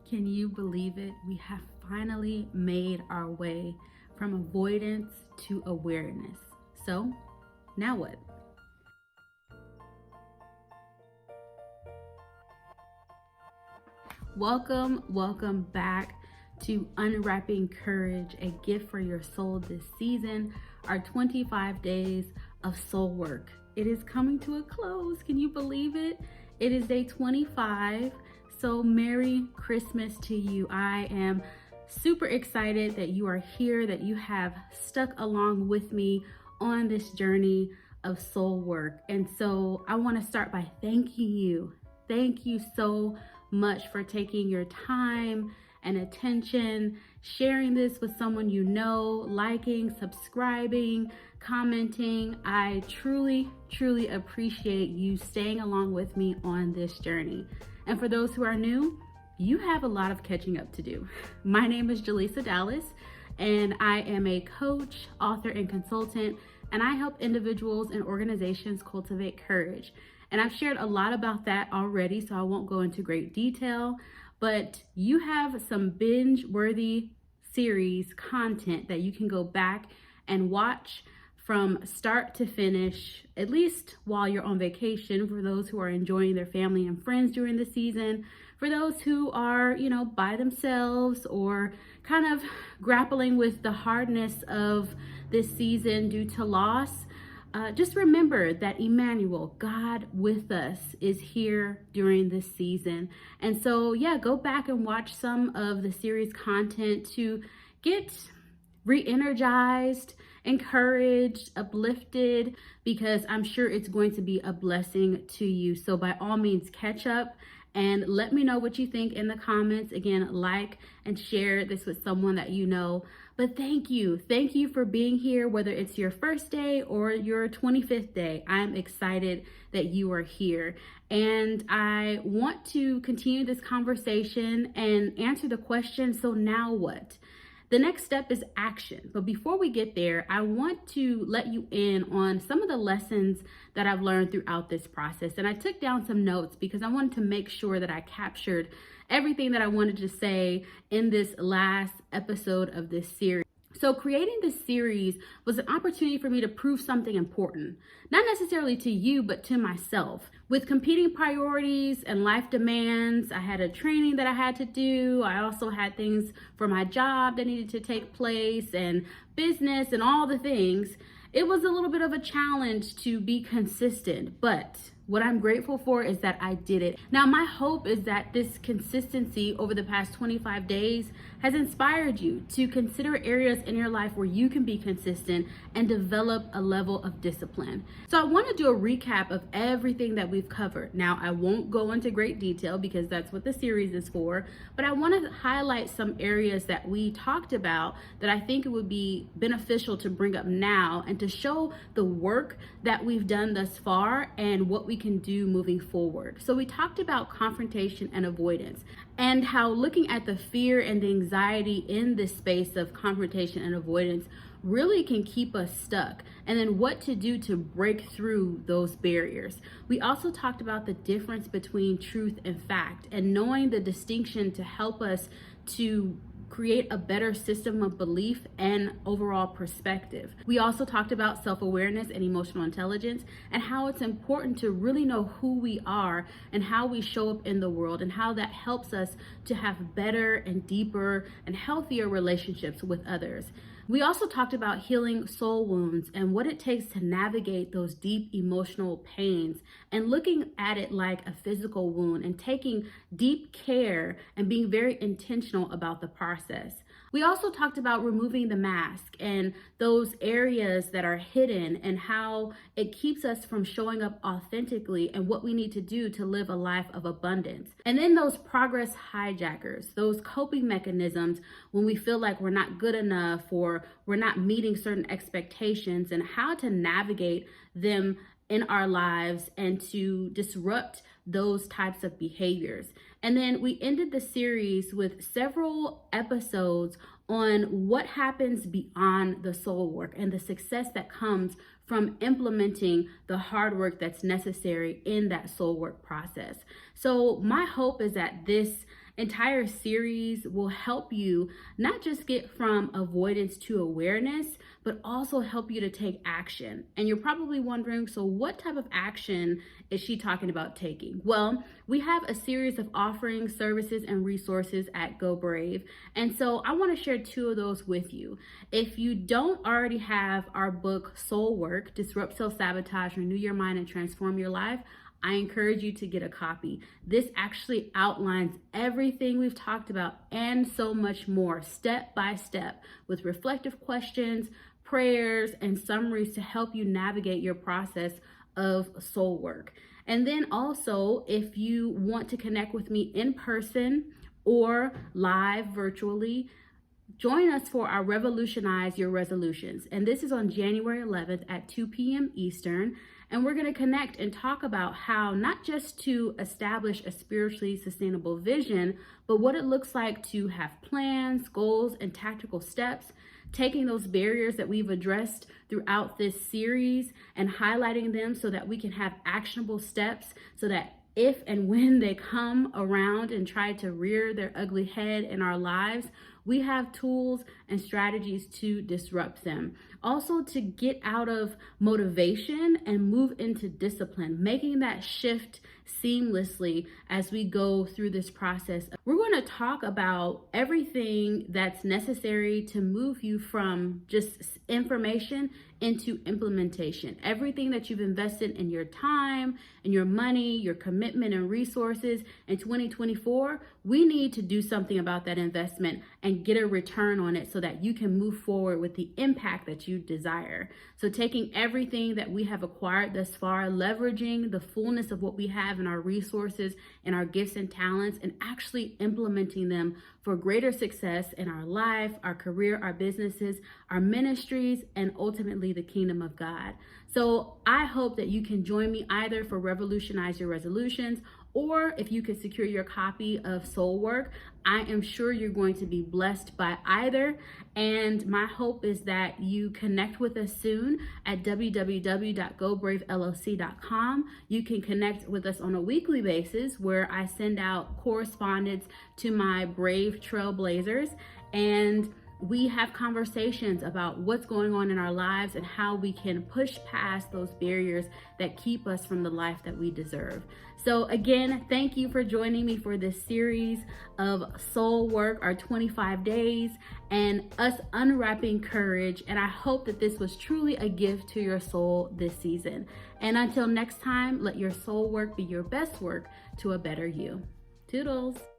Can you believe it? We have finally made our way from avoidance to awareness. So, now what? Welcome back to Unwrapping Courage, a gift for your soul this season, our 25 days of soul work. It is coming to a close. Can you believe it? It is day 25. So Merry Christmas to you. I am super excited that you are here, that you have stuck along with me on this journey of soul work. And so I want to start by thanking you. Thank you so much for taking your time and attention, sharing this with someone you know, liking, subscribing, commenting. I truly appreciate you staying along with me on this journey. And for those who are new, you have a lot of catching up to do. My name is Jaleesa Dallas, and I am a coach, author, and consultant, and I help individuals and organizations cultivate courage. And I've shared a lot about that already, so I won't go into great detail, but you have some binge-worthy series content that you can go back and watch from start to finish, at least while you're on vacation, for those who are enjoying their family and friends during the season, for those who are, by themselves or kind of grappling with the hardness of this season due to loss. Just remember that Emmanuel, God with us, is here during this season. And so, go back and watch some of the series content to get re-energized, encouraged, uplifted, because I'm sure it's going to be a blessing to you. So by all means, catch up and let me know what you think in the comments. Again, like and share this with someone that you know. But thank you for being here, whether it's your first day or your 25th day. I'm excited that you are here. And I want to continue this conversation and answer the question, so now what? The next step is action. But before we get there, I want to let you in on some of the lessons that I've learned throughout this process. And I took down some notes because I wanted to make sure that I captured everything that I wanted to say in this last episode of this series. So creating this series was an opportunity for me to prove something important, not necessarily to you, but to myself. With competing priorities and life demands, I had a training that I had to do. I also had things for my job that needed to take place and business and all the things. It was a little bit of a challenge to be consistent, but what I'm grateful for is that I did it. Now, my hope is that this consistency over the past 25 days has inspired you to consider areas in your life where you can be consistent and develop a level of discipline. So I want to do a recap of everything that we've covered. Now, I won't go into great detail because that's what the series is for, but I want to highlight some areas that we talked about that I think it would be beneficial to bring up now and to show the work that we've done thus far and what we can do moving forward. So we talked about confrontation and avoidance and how looking at the fear and the anxiety in this space of confrontation and avoidance really can keep us stuck, and then what to do to break through those barriers. We also talked about the difference between truth and fact and knowing the distinction to help us to create a better system of belief and overall perspective. We also talked about self-awareness and emotional intelligence and how it's important to really know who we are and how we show up in the world and how that helps us to have better and deeper and healthier relationships with others. We also talked about healing soul wounds and what it takes to navigate those deep emotional pains and looking at it like a physical wound and taking deep care and being very intentional about the process. We also talked about removing the mask and those areas that are hidden and how it keeps us from showing up authentically and what we need to do to live a life of abundance. And then those progress hijackers, those coping mechanisms when we feel like we're not good enough or we're not meeting certain expectations, and how to navigate them in our lives and to disrupt those types of behaviors. And then we ended the series with several episodes on what happens beyond the soul work and the success that comes from implementing the hard work that's necessary in that soul work process. So my hope is that this entire series will help you not just get from avoidance to awareness, but also help you to take action. And you're probably wondering, so what type of action is she talking about taking? Well, we have a series of offerings, services, and resources at Go Brave. And so I want to share two of those with you. If you don't already have our book, Soul Work, Disrupt Self-Sabotage, Renew Your Mind, and Transform Your Life, I encourage you to get a copy. This actually outlines everything we've talked about and so much more, step by step, with reflective questions, prayers, and summaries to help you navigate your process of soul work. And then also, if you want to connect with me in person or live virtually, join us for our Revolutionize Your Resolutions. And this is on January 11th at 2 p.m. Eastern. And we're going to connect and talk about how not just to establish a spiritually sustainable vision, but what it looks like to have plans, goals, and tactical steps, taking those barriers that we've addressed throughout this series and highlighting them so that we can have actionable steps so that if and when they come around and try to rear their ugly head in our lives, we have tools and strategies to disrupt them. Also, to get out of motivation and move into discipline, making that shift seamlessly as we go through this process. We're going to talk about everything that's necessary to move you from just information into implementation. Everything that you've invested in your time and your money, your commitment and resources in 2024, we need to do something about that investment and get a return on it so that you can move forward with the impact that you desire. So taking everything that we have acquired thus far, leveraging the fullness of what we have in our resources and our gifts and talents, and actually implementing them for greater success in our life, our career, our businesses, our ministries, and ultimately the kingdom of God. So I hope that you can join me either for Revolutionize Your Resolutions, or if you can secure your copy of Soul Work. I am sure you're going to be blessed by either. And my hope is that you connect with us soon at www.gobraveloc.com. You can connect with us on a weekly basis where I send out correspondence to my brave trailblazers, and we have conversations about what's going on in our lives and how we can push past those barriers that keep us from the life that we deserve. So again, thank you for joining me for this series of Soul Work, our 25 days, and us unwrapping courage. And I hope that this was truly a gift to your soul this season. And until next time, let your soul work be your best work to a better you. Toodles.